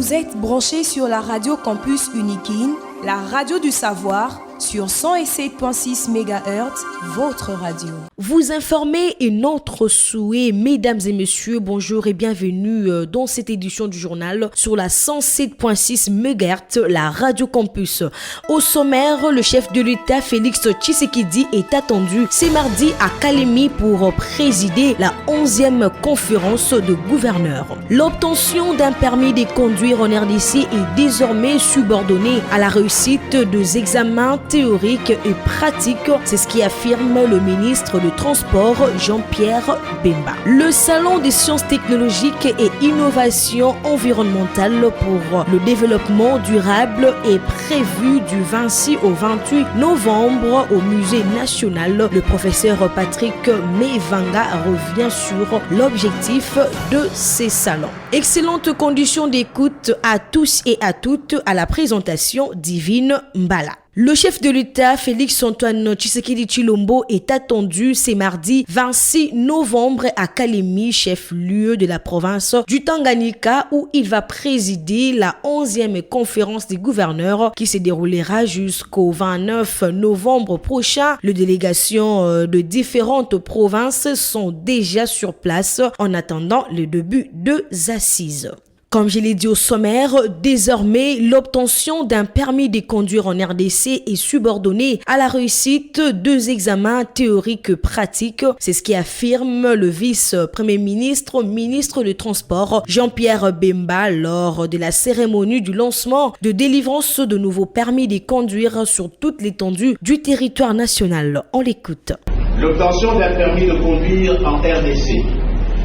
Vous êtes branchés sur la radio Campus Unikin, la radio du savoir, sur 107.6 MHz, votre radio. Vous informez et notre souhait, mesdames et messieurs, bonjour et bienvenue dans cette édition du journal sur la 107.6 MHz, la radio Campus. Au sommaire, le chef de l'État Félix Tshisekedi est attendu ce mardi à Kalemi pour présider la 11e conférence de gouverneurs. L'obtention d'un permis de conduire en RDC est désormais subordonnée à la réussite des examens théoriques et pratiques, c'est ce qui affirme le ministre du Transport Jean-Pierre Bemba. Le salon des sciences technologiques et innovation environnementale pour le développement durable est prévu du 26 au 28 novembre au musée national. Le professeur Patrick Mevanga revient sur l'objectif de ces salons. Excellentes conditions d'écoute à tous et à toutes à la présentation d'Yvine Mbala. Le chef de l'État, Félix-Antoine Tshisekedi Tshilombo, est attendu ce mardi 26 novembre à Kalemi, chef-lieu de la province du Tanganyika, où il va présider la 11e conférence des gouverneurs qui se déroulera jusqu'au 29 novembre prochain. Les délégations de différentes provinces sont déjà sur place en attendant le début des assises. Comme je l'ai dit au sommaire, désormais, l'obtention d'un permis de conduire en RDC est subordonnée à la réussite des examens théoriques et pratiques. C'est ce qui affirme le vice-premier ministre, ministre du Transport, Jean-Pierre Bemba, lors de la cérémonie du lancement de délivrance de nouveaux permis de conduire sur toute l'étendue du territoire national. On l'écoute. L'obtention d'un permis de conduire en RDC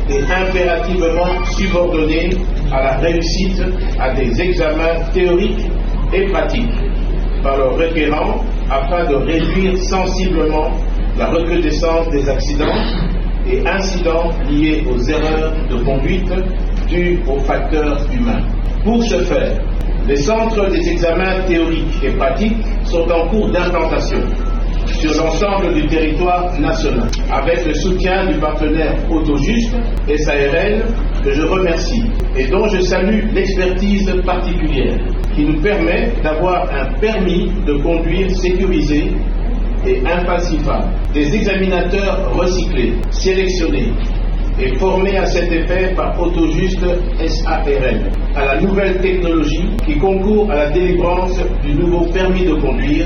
est impérativement subordonnée à la réussite à des examens théoriques et pratiques par le requérant afin de réduire sensiblement la recrudescence des accidents et incidents liés aux erreurs de conduite dues aux facteurs humains. Pour ce faire, les centres des examens théoriques et pratiques sont en cours d'implantation sur l'ensemble du territoire national, avec le soutien du partenaire Autojuste, SARL, que je remercie et dont je salue l'expertise particulière qui nous permet d'avoir un permis de conduire sécurisé et impassifable. Des examinateurs recyclés, sélectionnés et formés à cet effet par Autojuste SARL, à la nouvelle technologie qui concourt à la délivrance du nouveau permis de conduire,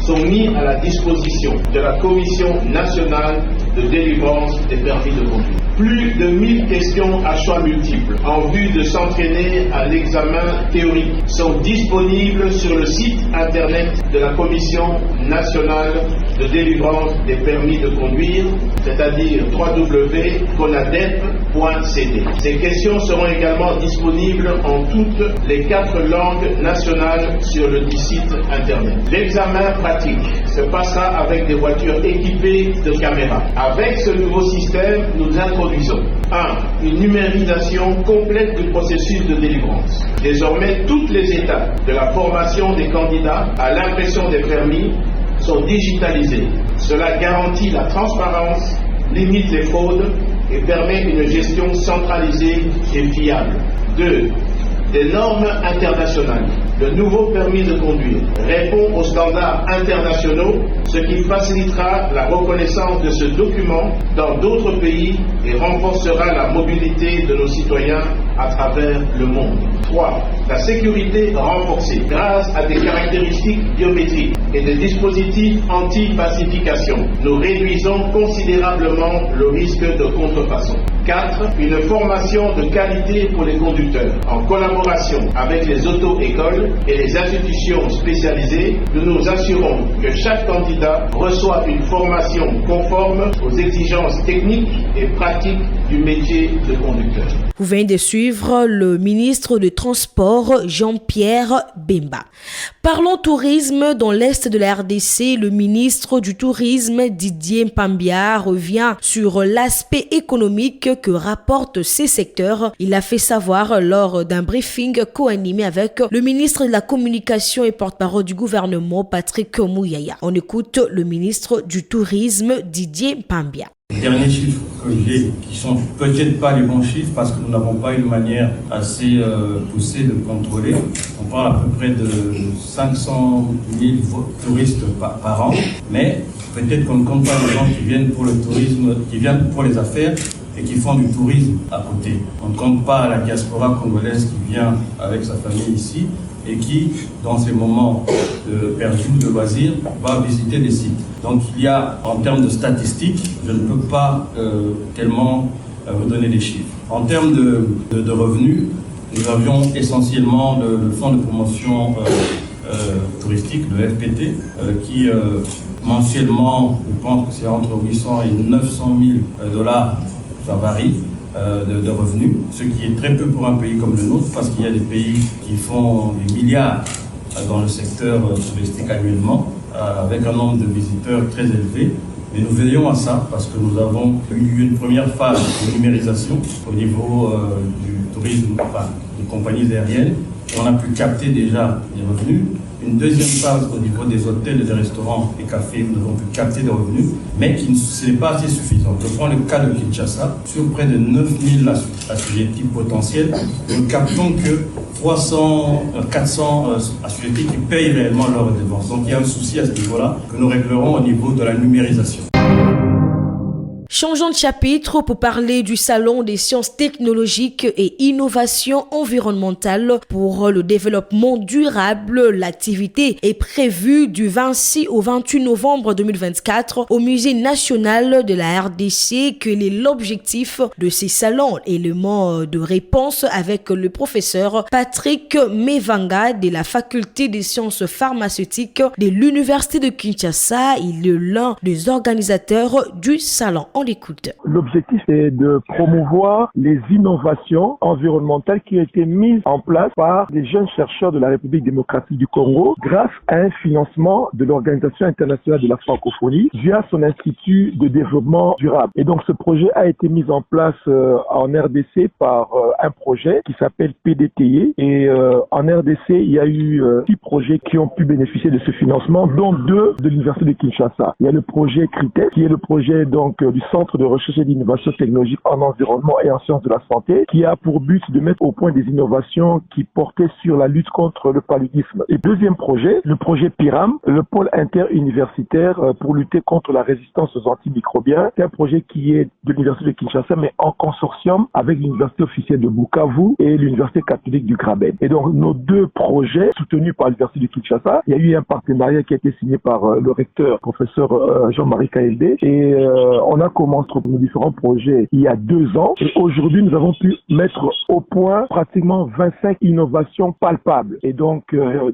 sont mis à la disposition de la Commission nationale de délivrance des permis de conduire. Plus de 1000 questions à choix multiples en vue de s'entraîner à l'examen théorique sont disponibles sur le site internet de la Commission nationale de délivrance des permis de conduire, c'est-à-dire www.conadep.cd. Ces questions seront également disponibles en toutes les 4 langues nationales sur le site internet. L'examen pratique se passera avec des voitures équipées de caméras. Avec ce nouveau système, nous introduisons 1. Une numérisation complète du processus de délivrance. Désormais, toutes les étapes de la formation des candidats à l'impression des permis sont digitalisées. Cela garantit la transparence, limite les fraudes et permet une gestion centralisée et fiable. 2. Des normes internationales. Le nouveau permis de conduire répond aux standards internationaux, ce qui facilitera la reconnaissance de ce document dans d'autres pays et renforcera la mobilité de nos citoyens à travers le monde. 3. La sécurité renforcée grâce à des caractéristiques biométriques et des dispositifs anti-falsification. Nous réduisons considérablement le risque de contrefaçon. 4. Une formation de qualité pour les conducteurs. En collaboration avec les auto-écoles et les institutions spécialisées, nous nous assurons que chaque candidat reçoit une formation conforme aux exigences techniques et pratiques du métier de conducteur. Vous venez de suivre le ministre du Transport Jean-Pierre Bemba. Parlons tourisme. Dans l'est de la RDC, le ministre du Tourisme Didier Mpambia revient sur l'aspect économique que rapportent ces secteurs. Il a fait savoir lors d'un briefing co-animé avec le ministre de la Communication et porte-parole du gouvernement Patrick Mouyaya. On écoute le ministre du Tourisme Didier Mpambia. Les derniers chiffres que j'ai, qui sont peut-être pas les bons chiffres parce que nous n'avons pas une manière assez poussée de contrôler, on parle à peu près de 500 000 touristes par an, mais peut-être qu'on ne compte pas les gens qui viennent pour le tourisme, qui viennent pour les affaires et qui font du tourisme à côté. On ne compte pas la diaspora congolaise qui vient avec sa famille ici et qui, dans ces moments perdus de loisirs, va visiter des sites. Donc il y a, en termes de statistiques, je ne peux pas tellement vous donner des chiffres. En termes de revenus, nous avions essentiellement le fonds de promotion touristique, le FPT, qui mensuellement, je pense que c'est entre 800 et 900 000 dollars, ça varie, de revenus, ce qui est très peu pour un pays comme le nôtre, parce qu'il y a des pays qui font des milliards dans le secteur touristique annuellement, avec un nombre de visiteurs très élevé. Mais nous veillons à ça parce que nous avons eu une première phase de numérisation au niveau du tourisme, enfin, des compagnies aériennes. On a pu capter déjà des revenus. Une deuxième phase au niveau des hôtels, des restaurants et cafés, nous avons pu capter des revenus, mais ce n'est pas assez suffisant. Je prends le cas de Kinshasa. Sur près de 9000 assujettis potentiels, nous ne captons que 400 assujettis qui payent réellement leurs redevances. Donc il y a un souci à ce niveau-là que nous réglerons au niveau de la numérisation. Changeons de chapitre pour parler du Salon des sciences technologiques et innovations environnementales pour le développement durable. L'activité est prévue du 26 au 28 novembre 2024 au Musée national de la RDC. Quel est l'objectif de ces salons? Élément de réponse avec le professeur Patrick Mevanga de la Faculté des sciences pharmaceutiques de l'Université de Kinshasa. Il est l'un des organisateurs du salon. On l'écoute. L'objectif est de promouvoir les innovations environnementales qui ont été mises en place par des jeunes chercheurs de la République démocratique du Congo grâce à un financement de l'Organisation internationale de la francophonie via son institut de développement durable. Et donc ce projet a été mis en place en RDC par un projet qui s'appelle PDTI. Et en RDC, il y a eu 6 projets qui ont pu bénéficier de ce financement, dont 2 de l'Université de Kinshasa. Il y a le projet CRITES, qui est le projet donc du Centre de recherche et d'innovation technologique en environnement et en sciences de la santé, qui a pour but de mettre au point des innovations qui portaient sur la lutte contre le paludisme. Et deuxième projet, le projet PIRAM, le pôle interuniversitaire pour lutter contre la résistance aux antimicrobiens. C'est un projet qui est de l'Université de Kinshasa, mais en consortium avec l'Université officielle de Bukavu et l'Université catholique du Graben. Et donc, nos 2 projets soutenus par l'Université de Kinshasa, il y a eu un partenariat qui a été signé par le recteur, professeur Jean-Marie Kaelde, et on a commencé nos différents projets il y a 2 ans. Et aujourd'hui, nous avons pu mettre au point pratiquement 25 innovations palpables. Et donc,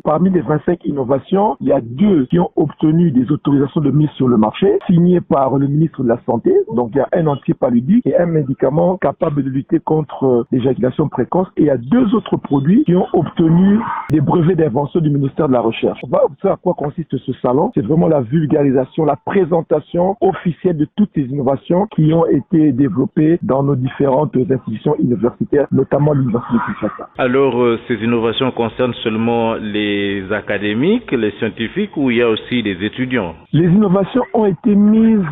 parmi les 25 innovations, il y a 2 qui ont obtenu des autorisations de mise sur le marché, signées par le ministre de la Santé. Donc, il y a un antipaludique et un médicament capable de lutter contre l'éjaculation précoce. Et il y a 2 autres produits qui ont obtenu des brevets d'invention du ministère de la Recherche. On va observer à quoi consiste ce salon. C'est vraiment la vulgarisation, la présentation officielle de toutes ces innovations qui ont été développées dans nos différentes institutions universitaires, notamment l'Université de Kinshasa. Alors, ces innovations concernent seulement les académiques, les scientifiques, ou il y a aussi des étudiants? Les innovations ont été mises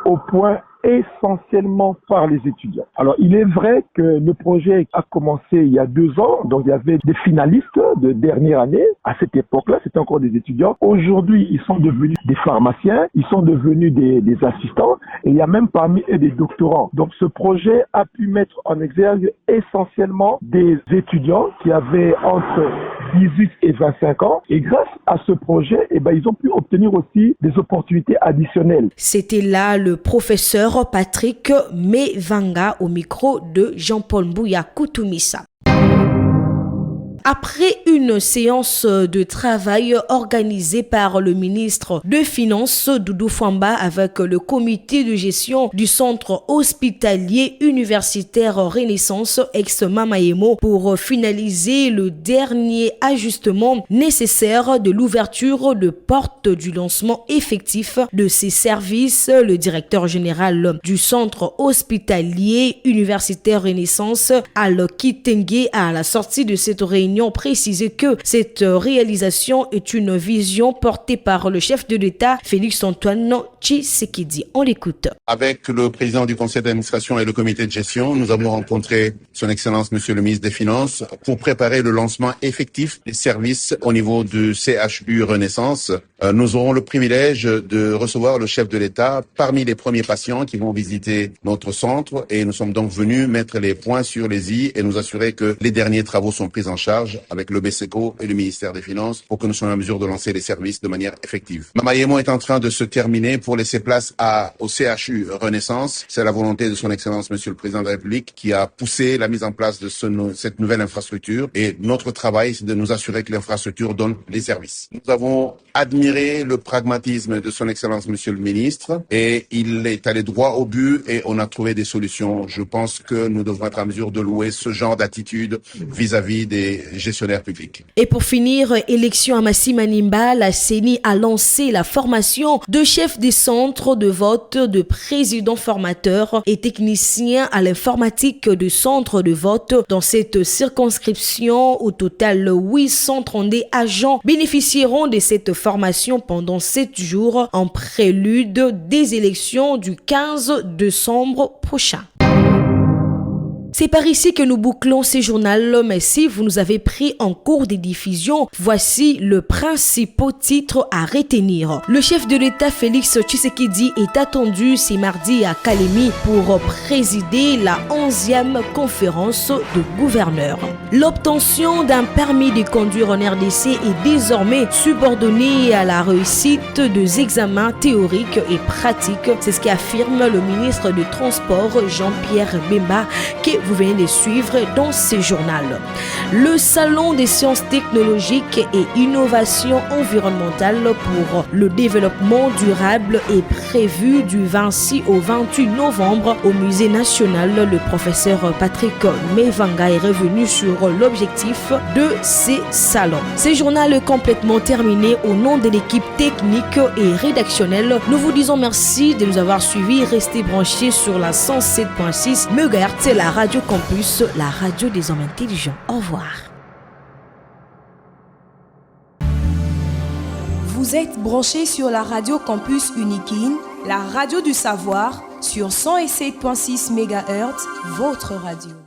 au point essentiellement par les étudiants. Alors, il est vrai que le projet a commencé il y a 2 ans, donc il y avait des finalistes de dernière année. À cette époque-là, c'était encore des étudiants. Aujourd'hui, ils sont devenus des pharmaciens, ils sont devenus des assistants, et il y a même parmi eux des doctorants. Donc, ce projet a pu mettre en exergue essentiellement des étudiants qui avaient entre 18 et 25 ans, et grâce à ce projet, ils ont pu obtenir aussi des opportunités additionnelles. C'était là le professeur Patrick Mevanga au micro de Jean-Paul Mbouya Koutoumissa. Après une séance de travail organisée par le ministre des Finances Doudou Fwamba avec le comité de gestion du centre hospitalier universitaire Renaissance ex-Mamayemo pour finaliser le dernier ajustement nécessaire de l'ouverture de porte du lancement effectif de ces services, le directeur général du centre hospitalier universitaire Renaissance Al Kitenge à la sortie de cette réunion réunion précisé que cette réalisation est une vision portée par le chef de l'État, Félix-Antoine Tshisekedi. On l'écoute. Avec le président du conseil d'administration et le comité de gestion, nous avons rencontré son Excellence Monsieur le ministre des Finances pour préparer le lancement effectif des services au niveau du CHU Renaissance. Nous aurons le privilège de recevoir le chef de l'État parmi les premiers patients qui vont visiter notre centre et nous sommes donc venus mettre les points sur les i et nous assurer que les derniers travaux sont pris en charge avec le BCECO et le ministère des Finances pour que nous soyons en mesure de lancer les services de manière effective. Mamaïemo est en train de se terminer pour laisser place au CHU Renaissance. C'est la volonté de son Excellence Monsieur le Président de la République qui a poussé la mise en place de cette nouvelle infrastructure et notre travail c'est de nous assurer que l'infrastructure donne les services. Nous avons admiré le pragmatisme de son Excellence Monsieur le Ministre et il est allé droit au but et on a trouvé des solutions. Je pense que nous devons être en mesure de louer ce genre d'attitude vis-à-vis des gestionnaires publics. Et pour finir, élection à Massi Manimba, la CENI a lancé la formation de chefs des centres de vote, de présidents formateurs et techniciens à l'informatique de centres de vote. Dans cette circonscription, au total, 832 agents bénéficieront de cette formation pendant 7 jours en prélude des élections du 15 décembre prochain. C'est par ici que nous bouclons ce journal, mais si vous nous avez pris en cours de diffusion, voici le principal titre à retenir. Le chef de l'État Félix Tshisekedi est attendu ce mardi à Kalemi pour présider la 11e conférence de gouverneurs. L'obtention d'un permis de conduire en RDC est désormais subordonnée à la réussite des examens théoriques et pratiques. C'est ce qu'affirme le ministre du Transport Jean-Pierre Bemba que vous venez de suivre dans ce journal. Le Salon des sciences technologiques et innovation environnementale pour le développement durable est prévu du 26 au 28 novembre au Musée national. Le professeur Patrick Mevanga est revenu sur l'objectif de ces salons. Ce journal est complètement terminé. Au nom de l'équipe technique et rédactionnelle, nous vous disons merci de nous avoir suivis. Restez branchés sur la 107.6 MHz, la Radio Campus, la radio des hommes intelligents. Au revoir. Vous êtes branchés sur la Radio Campus Unikin, la radio du savoir, sur 107.6 MHz, votre radio.